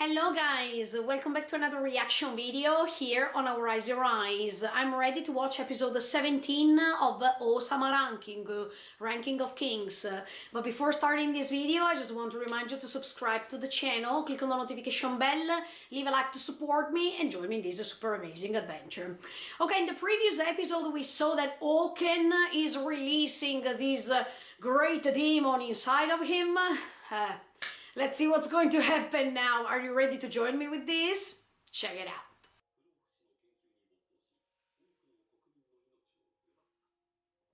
Hello guys, welcome back to another reaction video here on Our Eyes Your Eyes. I'm ready to watch episode 17 of Ousama Ranking of Kings. But before starting this video, I just want to remind you to subscribe to the channel, click on the notification bell, leave a like to support me, and join me in this super amazing adventure. Okay, in the previous episode we saw that Oaken is releasing this great demon inside of him. Let's see what's going to happen now. Are you ready to join me with this? Check it out.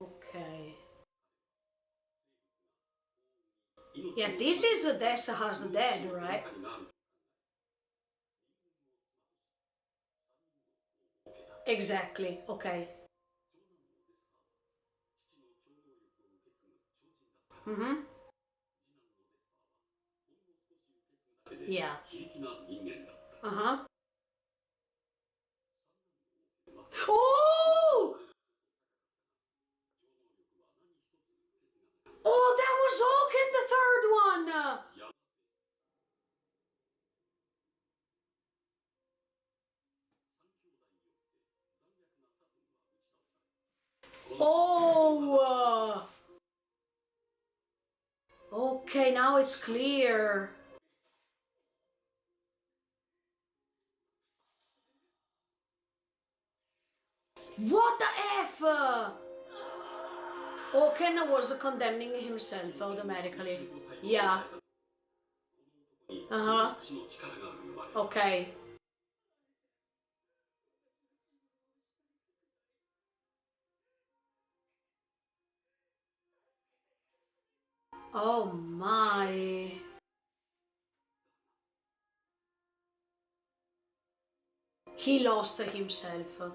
Okay. Yeah, this is Desaha's dead, right? Exactly, okay. Mm-hmm. Yeah. Uh-huh. Oh! Oh, that was Oaken, the third one! Oh! Okay, now it's clear. What the F? Oaken was condemning himself automatically. Yeah. Uh-huh. Okay. Oh my. He lost himself.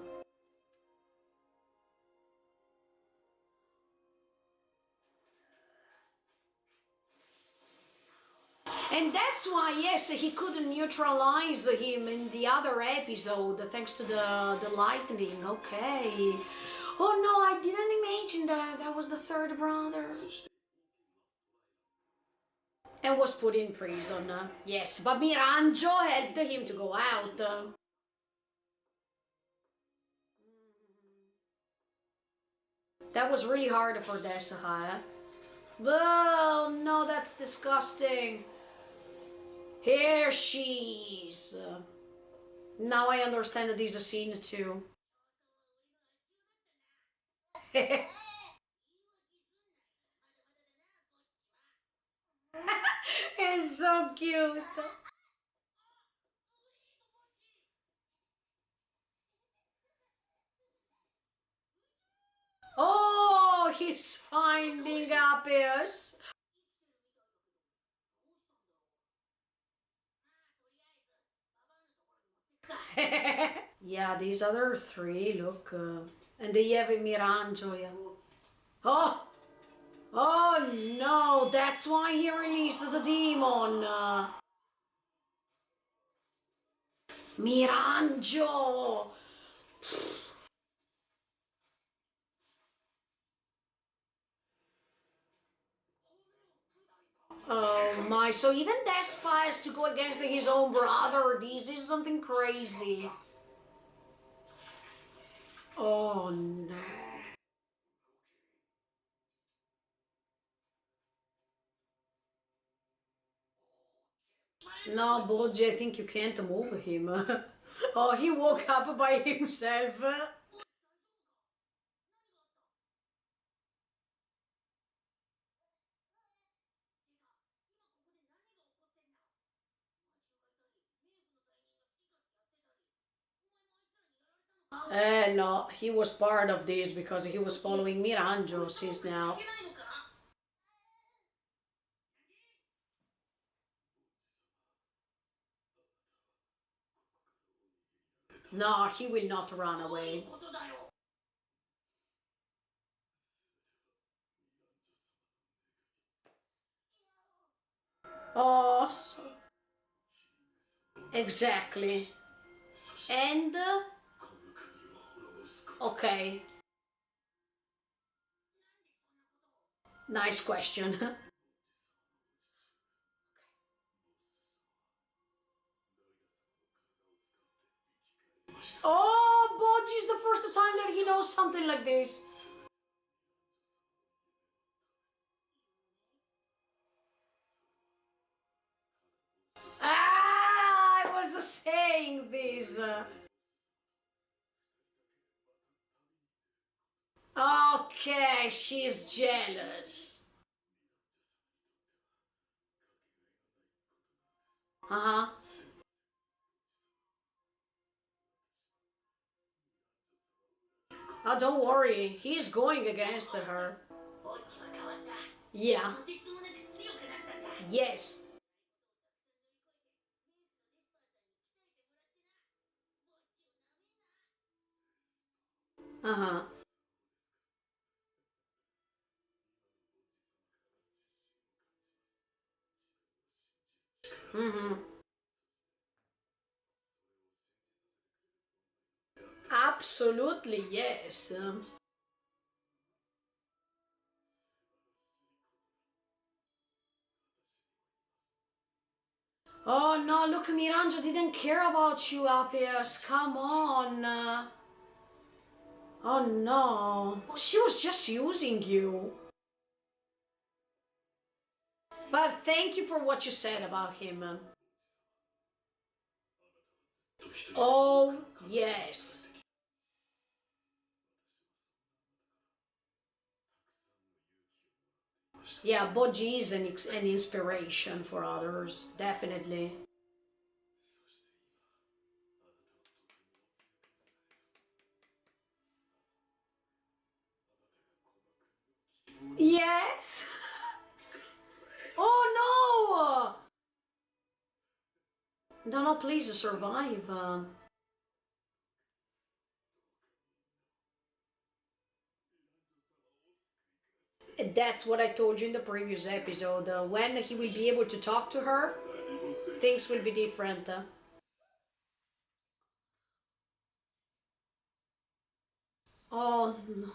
And that's why, yes, he couldn't neutralize him in the other episode, thanks to the lightning. Okay. Oh no, I didn't imagine that. That was the third brother. And was put in prison. Yes, but Miranjo helped him to go out. That was really hard for Desaha. Oh no, that's disgusting. Here she's. Now I understand that there's a scene too. It's so cute. Oh, he's finding Appius. Yeah, these other three, look. And they have Miranjo, yeah. Oh! Oh no, that's why he released the demon. Miranjo! Oh my, so even Despa has to go against his own brother. This is something crazy. Oh no. No, Boji, I think you can't move him. Oh, he woke up by himself. No, he was part of this because he was following Miranjo since now. No, he will not run away. Oh, exactly. And, okay, nice question. Oh, Boji's the first time that he knows something like this. Ah, I was saying this. Okay, she's jealous. Uh-huh. Oh, don't worry. He's going against her. Yeah. Yes. Uh-huh. Mm-hmm. Absolutely, yes. Oh no, look, Miranda didn't care about you, Apias. Come on. Oh no. She was just using you. But thank you for what you said about him. Oh, yes. Yeah, Boji is an inspiration for others, definitely. Yes. Oh no! No, no, please survive. That's what I told you in the previous episode. When he will be able to talk to her, things will be different. Oh, no.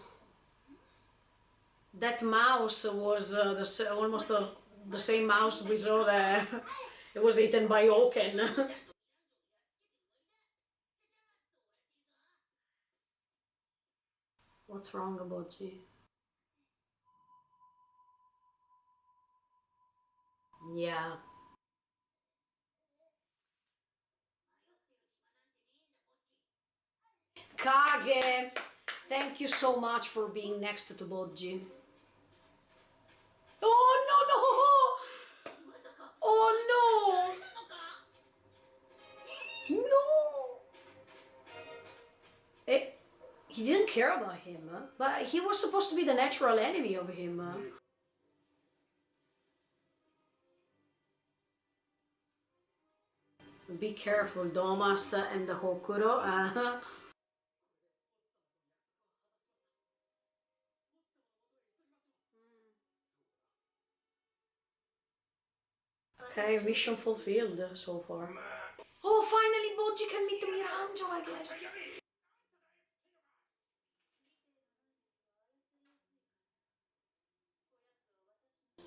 That mouse was almost the same mouse we saw there. It was eaten by Oaken. What's wrong about you? Yeah. Kage, thank you so much for being next to Boji. Oh no no! Oh no! No! It, he didn't care about him, but he was supposed to be the natural enemy of him. Be careful, Domas and the Hokuro. Okay, mission fulfilled so far. Oh, finally Boji can meet Miranjo, I guess.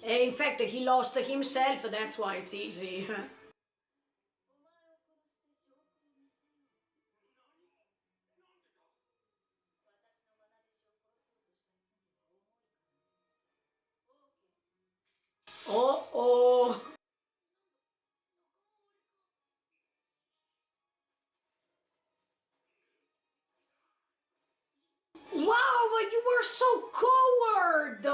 In fact, he lost himself, that's why it's easy. Oh, oh. Wow, but you were so coward!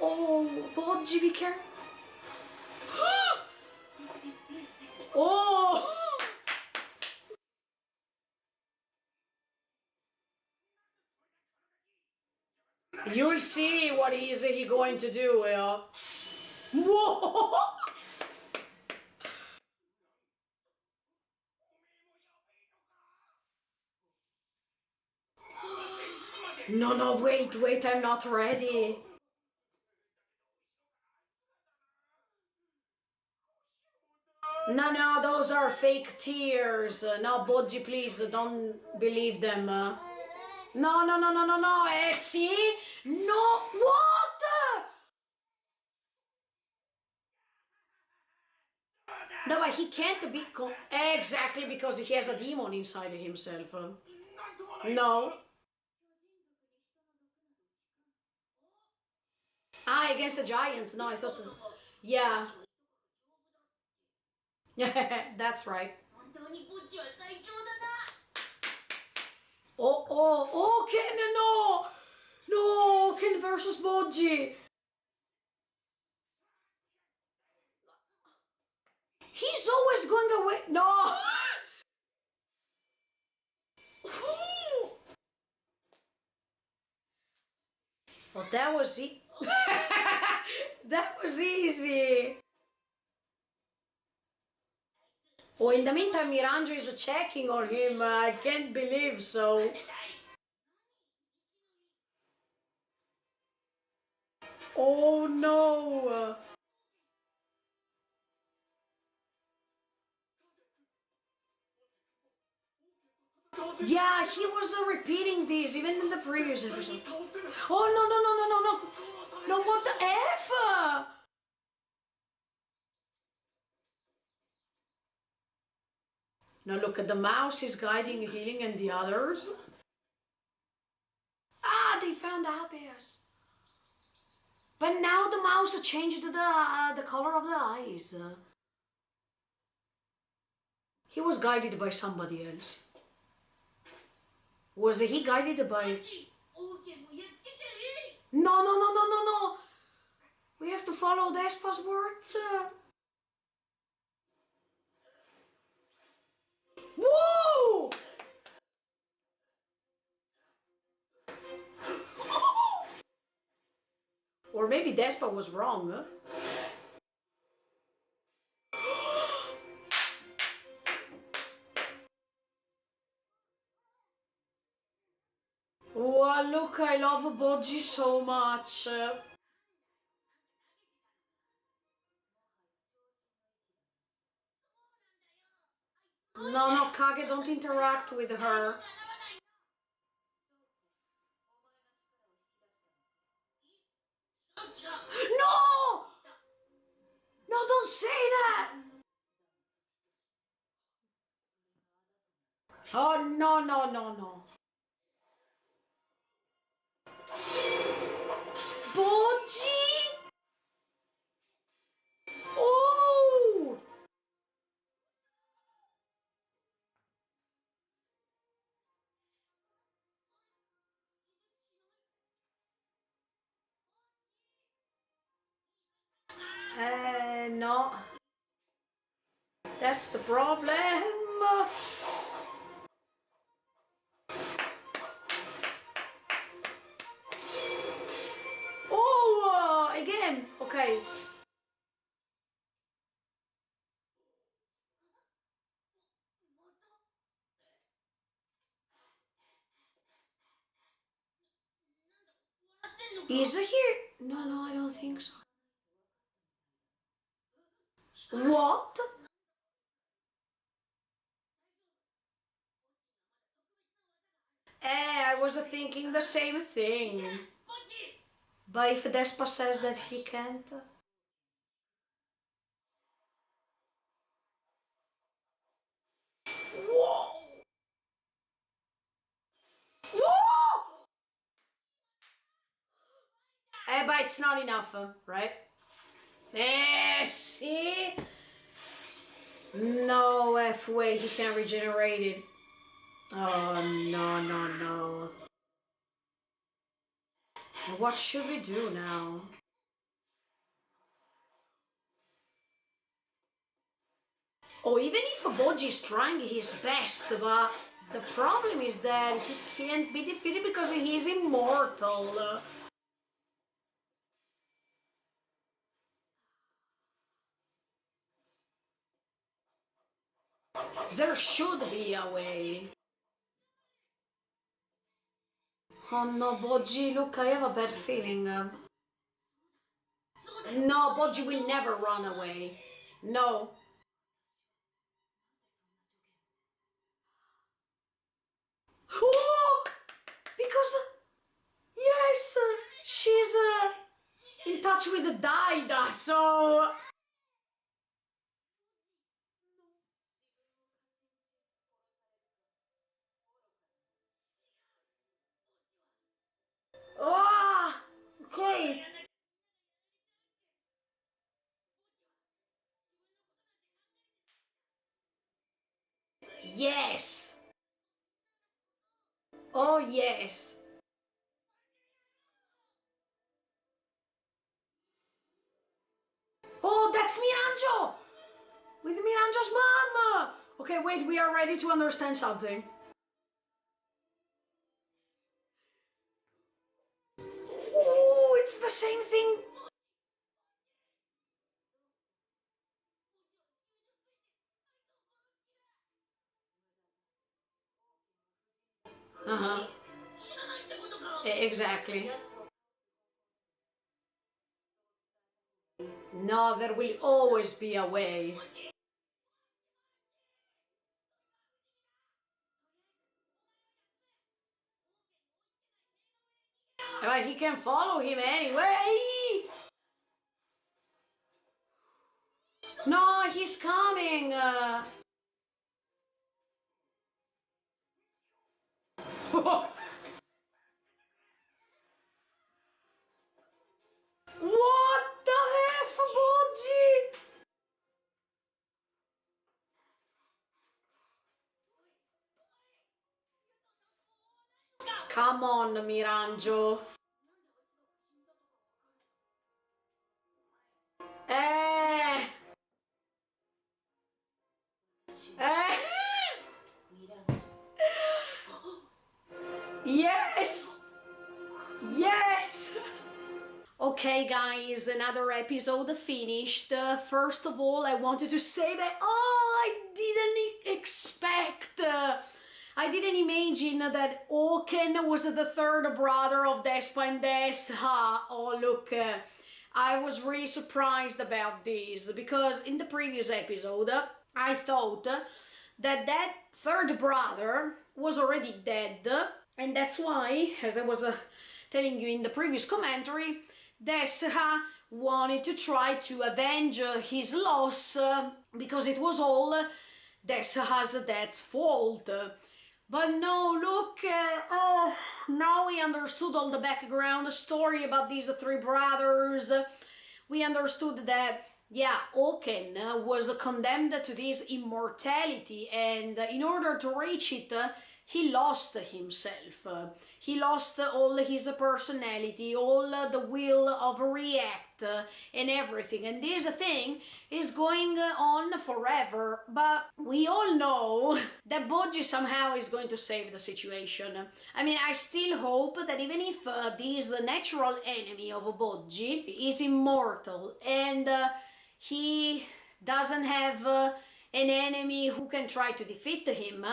Oh, Boji, be careful. Oh! You'll see what is he going to do, Will. Whoa! No, no, wait, wait, I'm not ready. No, no, those are fake tears. No, Boji, please, don't believe them. No, no, no, no, no, no, see? No, what? No, but he can't be exactly because he has a demon inside himself. No. Ah, against the giants. No, I thought. Yeah. That's right. Oh, oh, oh, Ken, no! No, Ken versus Boji. He's always going away. No! Well, that was that was easy. Oh, in the meantime, Miranjo is checking on him. I can't believe so. Oh no! Yeah, he was repeating this even in the previous episode. Oh no no no no no no! No, what the F? Now look at the mouse is guiding, healing, and the others. Ah, they found happiness. But now the mouse changed the color of the eyes. He was guided by somebody else. Was he guided by... No, no, no, no, no, no. We have to follow Despa's words. Woo! Or maybe Despa was wrong, huh? Oh, look, I love Boji so much. No, no, Kage, don't interact with her. No! No, don't say that! Oh, no, no, no, no. Boji! Oh! No. That's the problem. Oh, again. Okay. Is it here? No, no, I don't think so. What? I was thinking the same thing. But if Despa says that he can't... Whoa! Whoa! But it's not enough, right? See? No F way he can regenerate it. Oh, no, no, no. What should we do now? Oh, even if Boji is trying his best, but the problem is that he can't be defeated because he is immortal. There should be a way. Oh no, Boji, look, I have a bad feeling. No, Boji will never run away. No. Oh! Because, yes, she's in touch with the Daida, so... Yes! Oh, yes! Oh, that's Miranjo! With Miranjo's mom! Okay, wait, we are ready to understand something. Oh, it's the same thing. Uh-huh. Exactly. No, there will always be a way. But he can follow him anyway. No, he's coming. What the F, Boggy? Come on, Miranjo. Eh. Eh. Yes. Yes. Okay guys, another episode finished. First of all, I wanted to say that, I didn't expect, I didn't imagine that Oken was the third brother of Despa and Des. Oh look, I was really surprised about this, because in the previous episode, I thought that third brother was already dead, and that's why, as I was telling you in the previous commentary, Desha wanted to try to avenge his loss, because it was all Desha's dad's fault. But no, look, now we understood all the background story about these three brothers. We understood that, yeah, Oken was condemned to this immortality, and in order to reach it, he lost himself. He lost all his personality, all the will of react, and everything. And this thing is going on forever. But we all know that Boggy somehow is going to save the situation. I mean, I still hope that even if this natural enemy of Boggy is immortal and he doesn't have an enemy who can try to defeat him,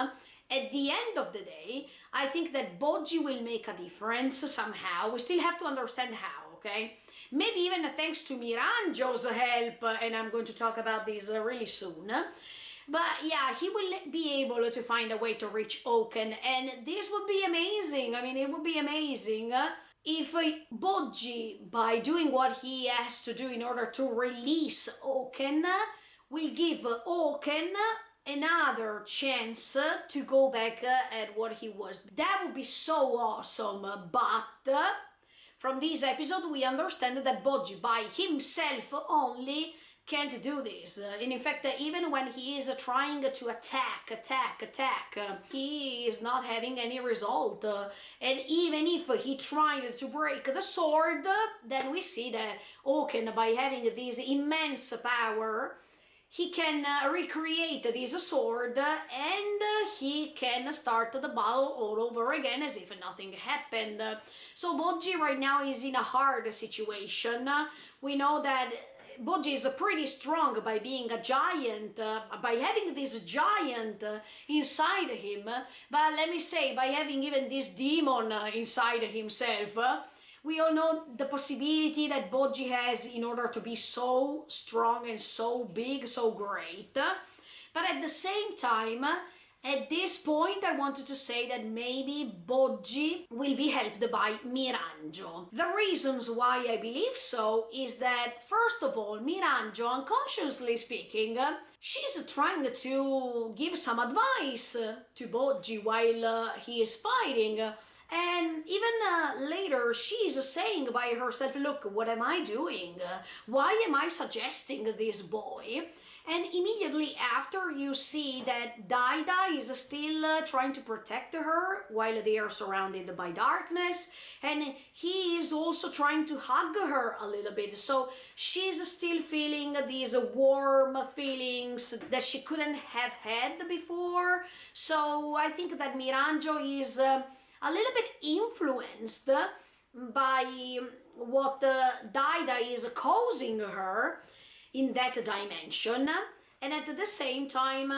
at the end of the day, I think that Boggy will make a difference somehow. We still have to understand how, okay? Maybe even thanks to Miranjo's help, and I'm going to talk about this really soon. But yeah, he will be able to find a way to reach Oken, and this would be amazing. I mean, it would be amazing if Boggy, by doing what he has to do in order to release Oken, will give Oken another chance to go back at what he was. That would be so awesome. But from this episode we understand that Boggy by himself only can't do this. And in fact, even when he is trying to attack, he is not having any result. And even if he tried to break the sword, then we see that Oken, by having this immense power, he can recreate this sword, and he can start the battle all over again as if nothing happened. So Boggy right now is in a hard situation. We know that Boggy is pretty strong by being a giant, by having this giant inside him, but let me say, by having even this demon inside himself. We all know the possibility that Boggy has in order to be so strong and so big, so great. But at the same time, at this point, I wanted to say that maybe Boggy will be helped by Miranjo. The reasons why I believe so is that, first of all, Miranjo, unconsciously speaking, she's trying to give some advice to Boggy while he is fighting. And even later, she's saying by herself, look, what am I doing? Why am I suggesting this boy? And immediately after, you see that Daida is still trying to protect her while they are surrounded by darkness, and he is also trying to hug her a little bit. So she's still feeling these warm feelings that she couldn't have had before. So I think that Miranjo is a little bit influenced by what Daida is causing her in that dimension. And at the same time,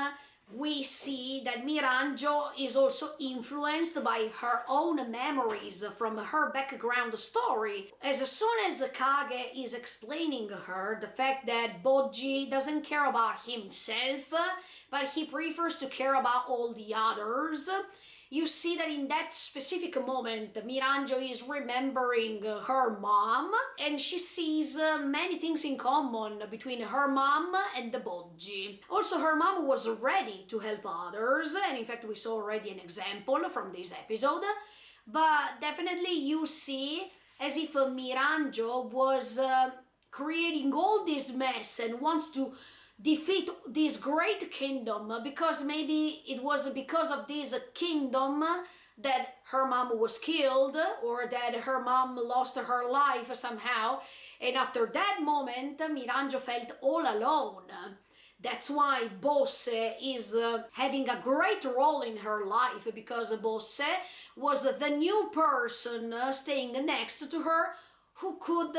we see that Miranjo is also influenced by her own memories from her background story. As soon as Kage is explaining her the fact that Bojji doesn't care about himself, but he prefers to care about all the others, you see that in that specific moment, Miranjo is remembering her mom, and she sees many things in common between her mom and the Bojji. Also, her mom was ready to help others, and in fact we saw already an example from this episode, but definitely you see as if Miranjo was creating all this mess and wants to defeat this great kingdom, because maybe it was because of this kingdom that her mom was killed, or that her mom lost her life somehow, and after that moment Miranjo felt all alone. That's why Bosse is having a great role in her life, because Bosse was the new person staying next to her who could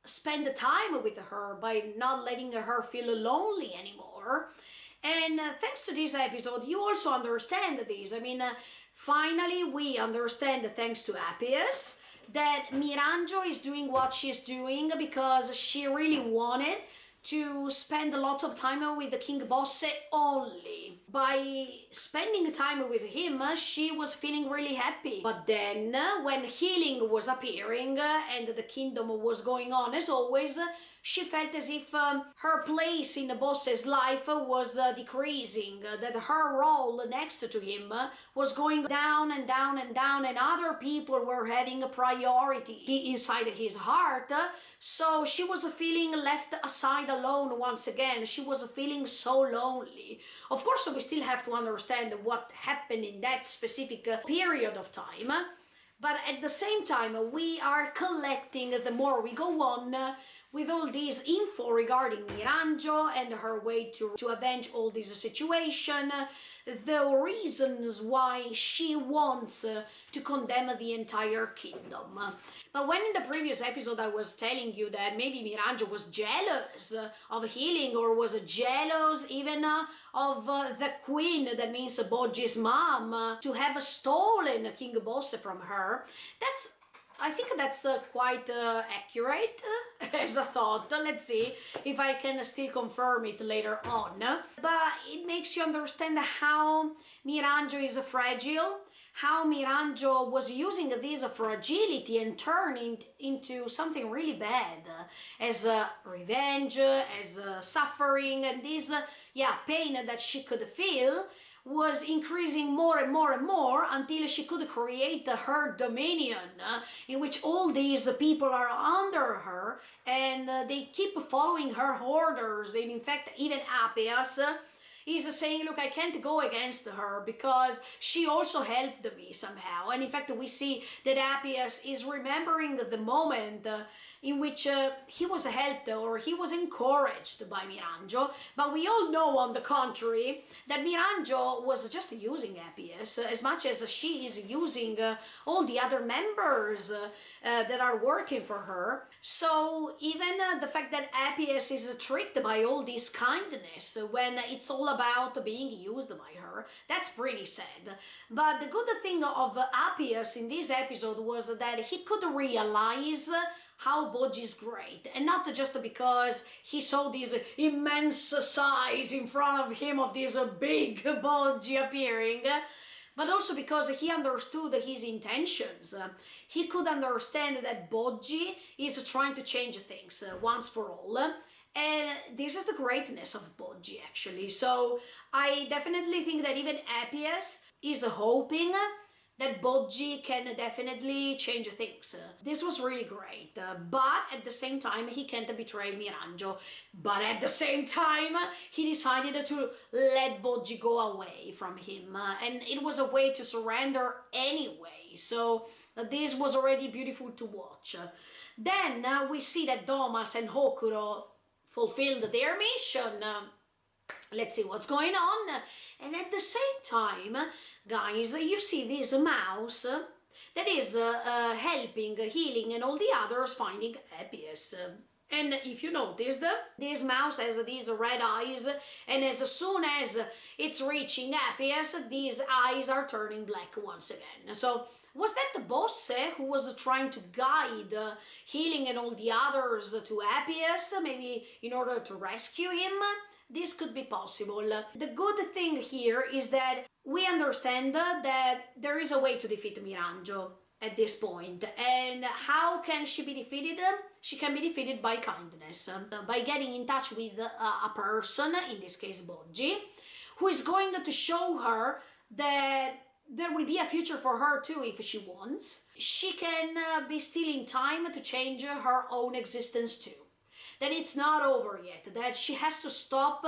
spend time with her by not letting her feel lonely anymore. And thanks to this episode, you also understand this. I mean, finally we understand, thanks to Appius, that Miranjo is doing what she's doing because she really wanted to spend lots of time with King Bosse only. By spending time with him, she was feeling really happy. But then, when healing was appearing and the kingdom was going on as always, she felt as if her place in Bosse's life was decreasing, that her role next to him was going down and down and down, and other people were having a priority inside his heart. So she was feeling left aside alone once again. She was feeling so lonely. Of course, we still have to understand what happened in that specific period of time. But at the same time, we are collecting, the more we go on, with all this info regarding Miranjo and her way to avenge all this situation, the reasons why she wants to condemn the entire kingdom. But when in the previous episode I was telling you that maybe Miranjo was jealous of healing, or was jealous even of the queen, that means Bojji's mom, to have stolen King Bosse from her, I think that's quite accurate as a thought. Let's see if I can still confirm it later on. But it makes you understand how Miranjo is fragile, how Miranjo was using this fragility and turning into something really bad, as revenge, as suffering, and this pain that she could feel was increasing more and more and more until she could create her dominion, in which all these people are under her and they keep following her orders. And in fact, even Appius is saying, look, I can't go against her because she also helped me somehow. And in fact, we see that Appius is remembering the moment in which he was helped or he was encouraged by Miranjo. But we all know, on the contrary, that Miranjo was just using Appius as much as she is using all the other members that are working for her. So even the fact that Appius is tricked by all this kindness when it's all about being used by her, that's pretty sad. But the good thing of Appius in this episode was that he could realize how Bojji is great, and not just because he saw this immense size in front of him of this big Bojji appearing, but also because he understood his intentions. He could understand that Bojji is trying to change things once for all, and this is the greatness of Bojji, actually. So I definitely think that even Appius is hoping that Boggi can definitely change things. This was really great, but at the same time he can't betray Miranjo. But at the same time he decided to let Boggi go away from him, and it was a way to surrender anyway. So this was already beautiful to watch. Then we see that Domas and Hokuro fulfilled their mission. Let's see what's going on. And at the same time, guys, you see this mouse that is helping, healing, and all the others finding happiness. And if you noticed, this mouse has these red eyes, and as soon as it's reaching happiness, these eyes are turning black once again. So was that the boss who was trying to guide healing and all the others to happiness, maybe in order to rescue him? This could be possible. The good thing here is that we understand that there is a way to defeat Miranjo at this point. And how can she be defeated? She can be defeated by kindness, by getting in touch with a person, in this case Boggi, who is going to show her that there will be a future for her too if she wants. She can be still in time to change her own existence too. That it's not over yet, that she has to stop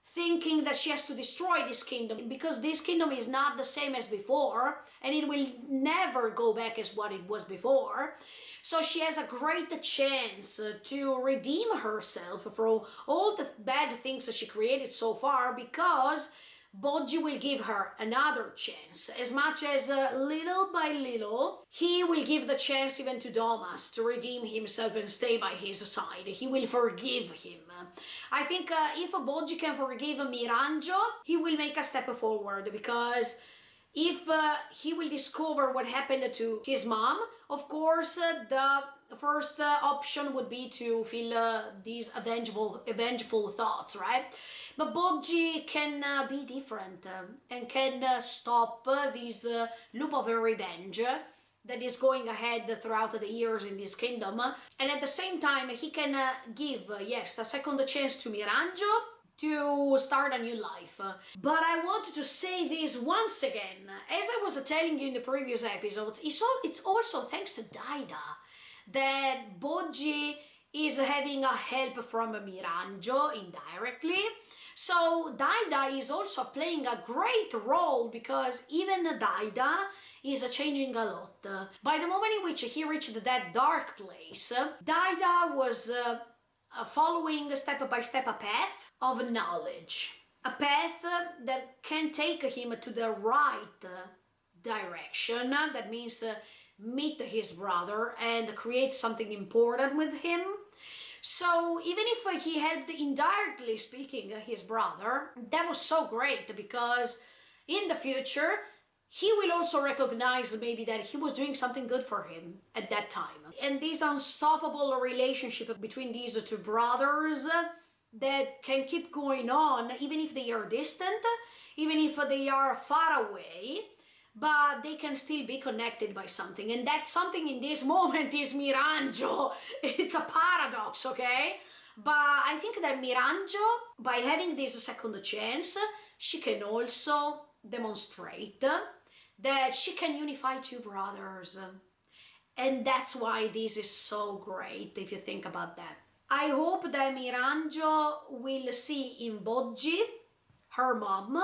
thinking that she has to destroy this kingdom, because this kingdom is not the same as before, and it will never go back as what it was before. So she has a great chance to redeem herself from all the bad things that she created so far, because Boggi will give her another chance. As much as little by little, he will give the chance even to Domas to redeem himself and stay by his side. He will forgive him. I think if Boggi can forgive Miranjo, he will make a step forward, because if he will discover what happened to his mom, of course, the first option would be to feel these vengeful thoughts, right? But Boggi can be different and can stop this loop of revenge that is going ahead throughout the years in this kingdom. And at the same time, he can give, yes, a second chance to Miranjo to start a new life. But I wanted to say this once again. As I was telling you in the previous episodes, it's also thanks to Daida that Boggi is having a help from Miranjo indirectly. So Daida is also playing a great role, because even Daida is changing a lot. By the moment in which he reached that dark place, Daida was following step by step a path of knowledge. A path that can take him to the right direction. That means meet his brother and create something important with him. So even if he helped indirectly speaking his brother, that was so great, because in the future he will also recognize maybe that he was doing something good for him at that time. And this unstoppable relationship between these two brothers that can keep going on even if they are distant, even if they are far away, but they can still be connected by something. And that something in this moment is Miranjo. It's a paradox, okay? But I think that Miranjo, by having this second chance, she can also demonstrate that she can unify two brothers. And that's why this is so great, if you think about that. I hope that Miranjo will see in Boggi her mom,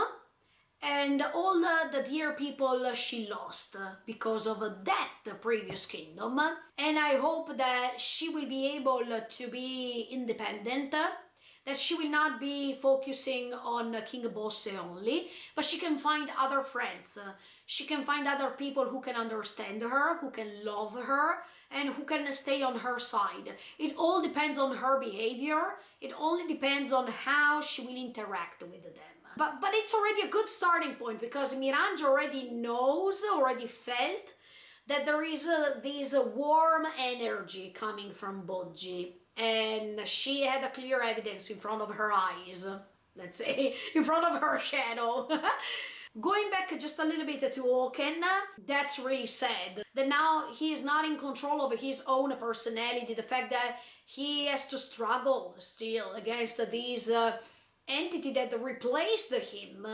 and all the dear people she lost because of that previous kingdom. And I hope that she will be able to be independent, that she will not be focusing on King Bosse only, but she can find other friends. She can find other people who can understand her, who can love her, and who can stay on her side. It all depends on her behavior. It only depends on how she will interact with them. But it's already a good starting point, because Miranjo already knows, already felt that there is this warm energy coming from Boggi, and she had a clear evidence in front of her eyes, let's say, in front of her shadow. Going back just a little bit to Oken, that's really sad. That now he is not in control of his own personality, the fact that he has to struggle still against these entity that replaced him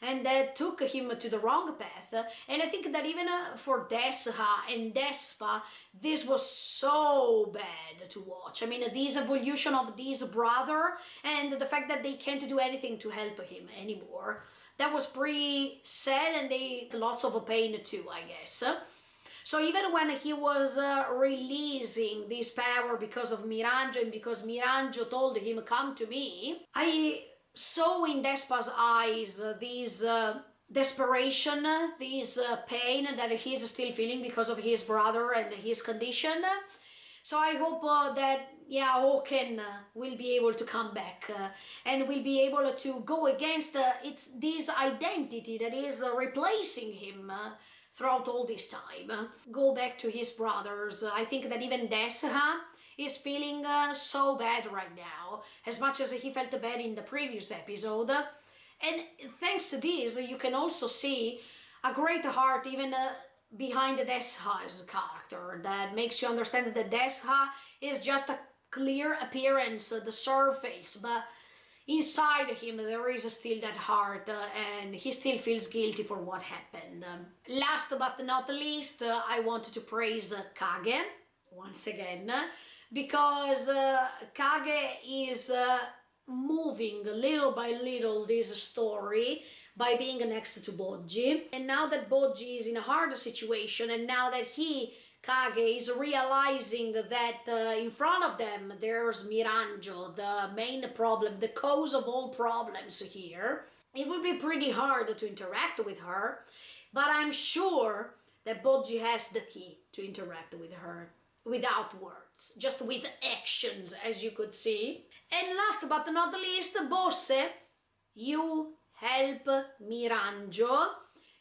and that took him to the wrong path. And I think that even for Desha and Despa, this was so bad to watch. I mean, this evolution of this brother and the fact that they can't do anything to help him anymore, that was pretty sad, and they lots of pain too, I guess. So even when he was releasing this power because of Miranjo, and because Miranjo told him, come to me, I saw in Despa's eyes this desperation, this pain that he's still feeling because of his brother and his condition. So I hope that, yeah, Oken will be able to come back and will be able to go against it's this identity that is replacing him throughout all this time. Go back to his brothers. I think that even Desha is feeling so bad right now, as much as he felt bad in the previous episode. And thanks to this, you can also see a great heart even behind Desha's character, that makes you understand that Desha is just a clear appearance, the surface, but inside him there is still that heart, and he still feels guilty for what happened. Last but not least, I wanted to praise Kage once again, because Kage is moving little by little this story by being next to Bojji. And now that Bojji is in a hard situation, and now that Kage, is realizing that in front of them there's Miranjo, the main problem, the cause of all problems here, it would be pretty hard to interact with her, but I'm sure that Bojji has the key to interact with her without words, just with actions, as you could see. And last but not least, Bosse, you help Miranjo.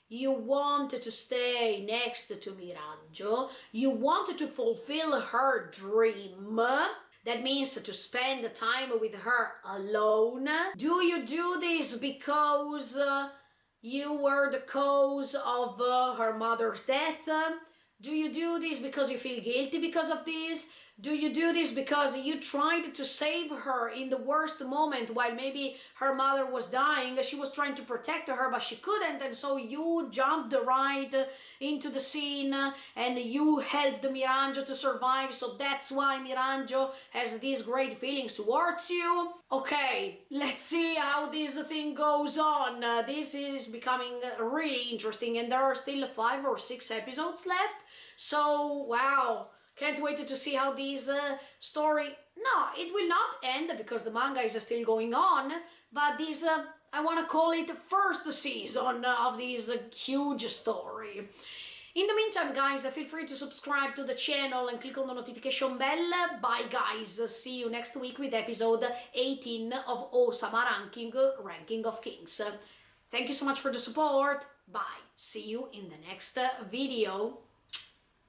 You want to stay next to Miranjo. You want to fulfill her dream. That means to spend time with her alone. Do you do this because you were the cause of her mother's death? Do you do this because you feel guilty because of this? Do you do this because you tried to save her in the worst moment while maybe her mother was dying? She was trying to protect her, but she couldn't, and so you jumped right into the scene and you helped Miranjo to survive, so that's why Miranjo has these great feelings towards you? Okay, let's see how this thing goes on. This is becoming really interesting, and there are still 5 or 6 episodes left, so wow. Can't wait to see how this story... No, it will not end because the manga is still going on, but this, I want to call it the first season of this huge story. In the meantime, guys, feel free to subscribe to the channel and click on the notification bell. Bye, guys. See you next week with episode 18 of Ousama Ranking of Kings. Thank you so much for the support. Bye. See you in the next video.